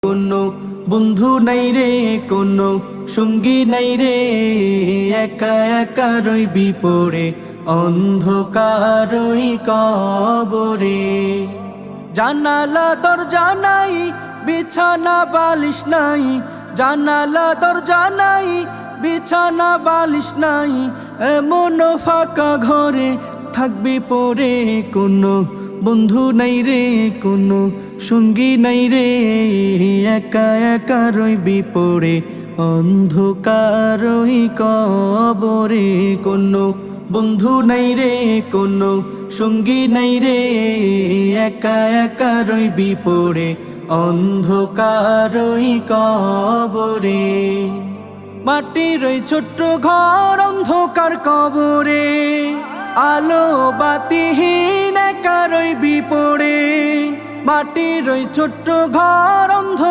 কোনো বন্ধু নাই রে, কোনো সঙ্গী নাই রে, একা একা রইবি পড়ে অন্ধকারই কবরে। জানালা দরজা নাই, বিছানা বালিশ নাই, জানালা দরজা নাই, বিছানা বালিশ নাই, এমন ফাঁকা ঘরে থাকবি পড়ে। কোনো বন্ধু নাই রে, কোনো সঙ্গী নাই রে, একা একা রইবি পড়ে অন্ধকারই কবরে। কোনো বন্ধু নাই রে, কোনো সঙ্গী নাই রে, একা একা রইবি পড়ে অন্ধকারই কবরে। মাটির ওই ছোট্ট ঘর অন্ধকার কবরে, আলো বাতিহীন একা রইবি পড়ে। মাটির ওই ছোট্ট ঘর অন্ধকার